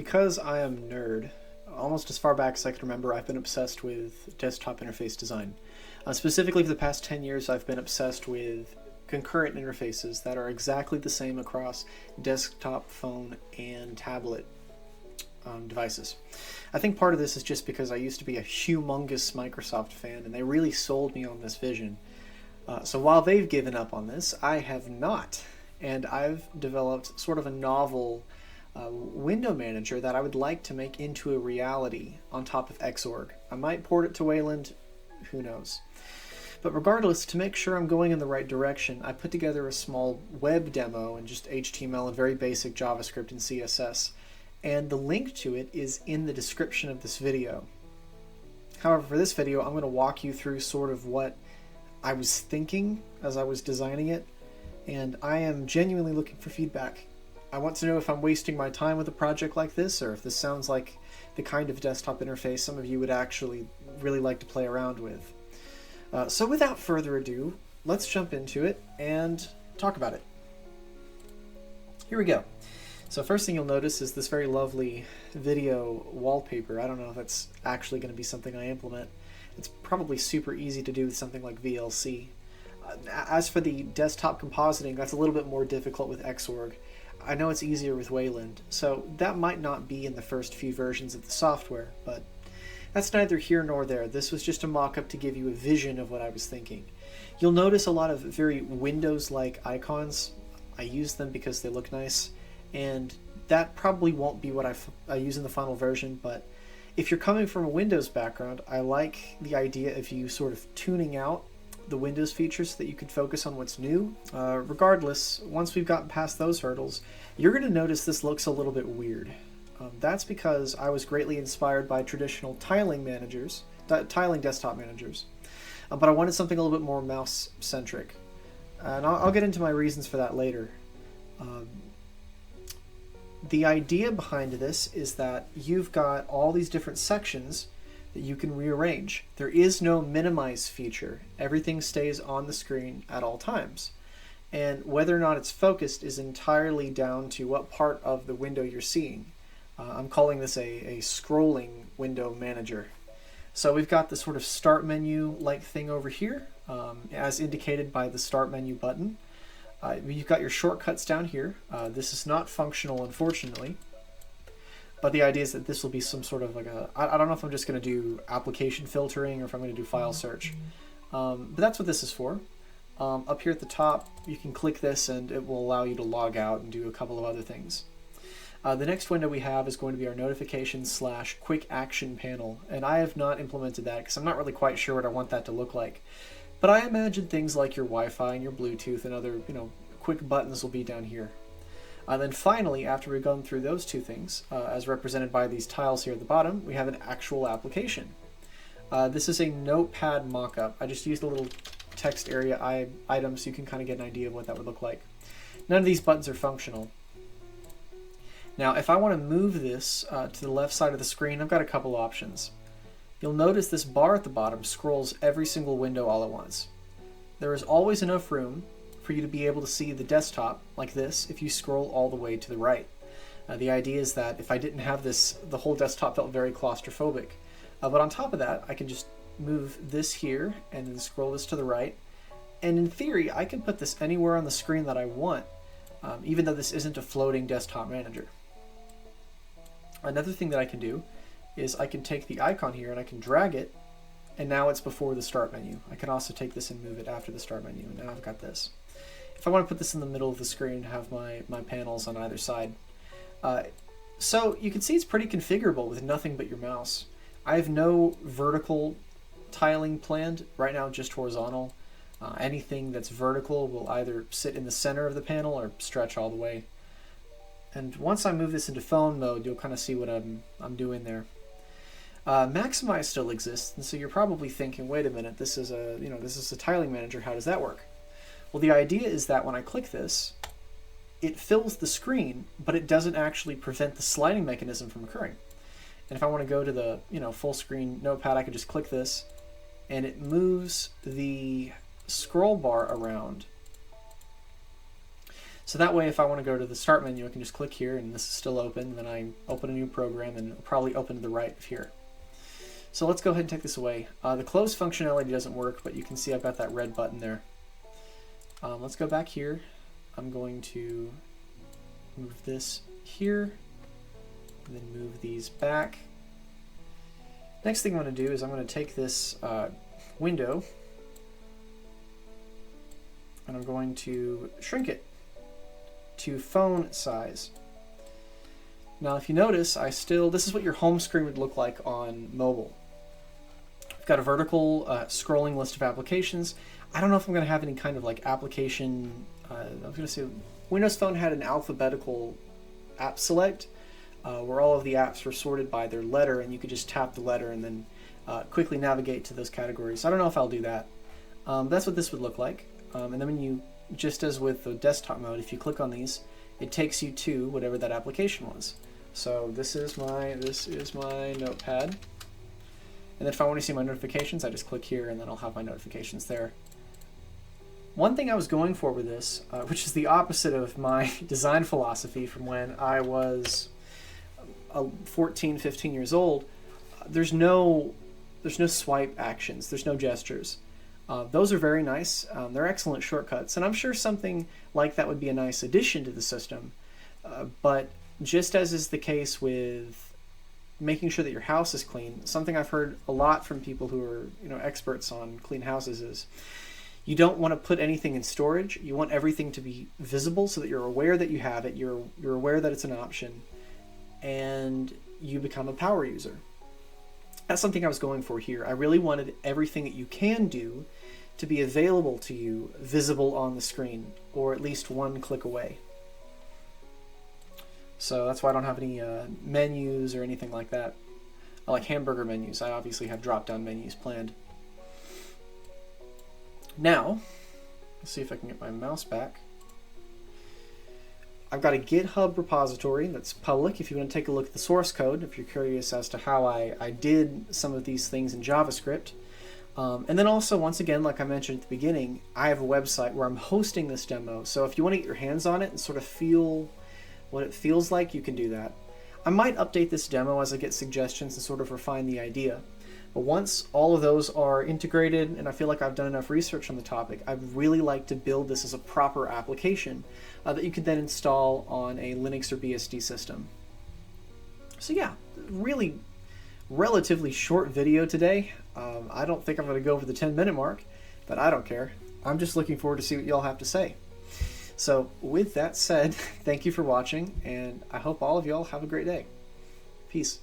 because I am a nerd, almost as far back as I can remember, I've been obsessed with desktop interface design. Specifically for the past 10 years, I've been obsessed with concurrent interfaces that are exactly the same across desktop, phone, and tablet devices. I think part of this is just because I used to be a humongous Microsoft fan, and they really sold me on this vision. So while they've given up on this, I have not. And I've developed sort of a novel window manager that I would like to make into a reality on top of Xorg. I might port it to Wayland, who knows. But regardless, to make sure I'm going in the right direction, I put together a small web demo in just HTML and very basic JavaScript and CSS. And the link to it is in the description of this video. However, for this video, I'm going to walk you through sort of what I was thinking as I was designing it, and I am genuinely looking for feedback. I want to know if I'm wasting my time with a project like this, or if this sounds like the kind of desktop interface some of you would actually really like to play around with. So without further ado, let's jump into it and talk about it. Here we go. So first thing you'll notice is this very lovely video wallpaper. I don't know if that's actually going to be something I implement. It's probably super easy to do with something like VLC. As for the desktop compositing, that's a little bit more difficult with Xorg. I know it's easier with Wayland, so that might not be in the first few versions of the software, but that's neither here nor there. This was just a mock-up to give you a vision of what I was thinking. You'll notice a lot of very Windows-like icons. I use them because they look nice, and that probably won't be what I use in the final version, but if you're coming from a Windows background, I like the idea of you sort of tuning out the Windows features so that you can focus on what's new. Regardless, once we've gotten past those hurdles, you're going to notice this looks a little bit weird. That's because I was greatly inspired by traditional tiling desktop managers, but I wanted something a little bit more mouse-centric. And I'll get into my reasons for that later. The idea behind this is that you've got all these different sections that you can rearrange. There is no minimize feature. Everything stays on the screen at all times. And whether or not it's focused is entirely down to what part of the window you're seeing. I'm calling this a scrolling window manager. So we've got this sort of start menu-like thing over here, as indicated by the start menu button. You've got your shortcuts down here. This is not functional, unfortunately. But the idea is that this will be some sort of like I don't know if I'm just going to do application filtering or if I'm going to do file search. But that's what this is for. Up here at the top, you can click this and it will allow you to log out and do a couple of other things. The next window we have is going to be our notifications/quick action panel. And I have not implemented that because I'm not really quite sure what I want that to look like. But I imagine things like your Wi-Fi and your Bluetooth and other, quick buttons will be down here. Then finally, after we've gone through those two things, as represented by these tiles here at the bottom, we have an actual application. This is a notepad mock-up. I just used a little text area item so you can kind of get an idea of what that would look like. None of these buttons are functional. Now, if I want to move this to the left side of the screen, I've got a couple options. You'll notice this bar at the bottom scrolls every single window all at once. There is always enough room for you to be able to see the desktop like this if you scroll all the way to the right. The idea is that if I didn't have this, the whole desktop felt very claustrophobic. But on top of that, I can just move this here and then scroll this to the right. And in theory, I can put this anywhere on the screen that I want, even though this isn't a floating desktop manager. Another thing that I can do is I can take the icon here and I can drag it, and now it's before the start menu. I can also take this and move it after the start menu, and now I've got this. If I want to put this in the middle of the screen and have my panels on either side. So you can see it's pretty configurable with nothing but your mouse. I have no vertical tiling planned, right now just horizontal. Anything that's vertical will either sit in the center of the panel or stretch all the way. And once I move this into phone mode, you'll kind of see what I'm doing there. Maximize still exists, and so you're probably thinking, wait a minute, this is a tiling manager, how does that work? Well, the idea is that when I click this, it fills the screen, but it doesn't actually prevent the sliding mechanism from occurring. And if I want to go to the full screen notepad, I can just click this, and it moves the scroll bar around So that way, if I want to go to the start menu, I can just click here, and this is still open. Then I open a new program, and it'll probably open to the right of here. So let's go ahead and take this away. The close functionality doesn't work, but you can see I've got that red button there. Let's go back here. I'm going to move this here, and then move these back. Next thing I'm going to do is I'm going to take this window, and I'm going to shrink it to phone size. Now if you notice, this is what your home screen would look like on mobile. I've got a vertical scrolling list of applications. I don't know if I'm going to have any kind of like application, I was going to say Windows Phone had an alphabetical app select where all of the apps were sorted by their letter, and you could just tap the letter and then quickly navigate to those categories. I don't know if I'll do that. That's what this would look like. And then when you, just as with the desktop mode, if you click on these, it takes you to whatever that application was. So this is my notepad. And then if I want to see my notifications, I just click here, and then I'll have my notifications there. One thing I was going for with this, which is the opposite of my design philosophy from when I was 14, 15 years old, there's no swipe actions, there's no gestures. Those are very nice. They're excellent shortcuts, and I'm sure something like that would be a nice addition to the system. But just as is the case with making sure that your house is clean, something I've heard a lot from people who are experts on clean houses is you don't want to put anything in storage. You want everything to be visible so that you're aware that you have it, you're aware that it's an option, and you become a power user. That's something I was going for here. I really wanted everything that you can do to be available to you, visible on the screen, or at least one click away. So that's why I don't have any menus or anything like that. I like hamburger menus. I obviously have drop-down menus planned. Now, let's see if I can get my mouse back. I've got a GitHub repository that's public if you want to take a look at the source code, if you're curious as to how I did some of these things in JavaScript. And then also, once again, like I mentioned at the beginning, I have a website where I'm hosting this demo. So if you want to get your hands on it and sort of feel what it feels like, you can do that. I might update this demo as I get suggestions and sort of refine the idea. But once all of those are integrated and I feel like I've done enough research on the topic, I'd really like to build this as a proper application that you can then install on a Linux or BSD system. So yeah, really relatively short video today. I don't think I'm going to go over the 10-minute mark, but I don't care. I'm just looking forward to see what y'all have to say. So with that said, thank you for watching, and I hope all of y'all have a great day. Peace.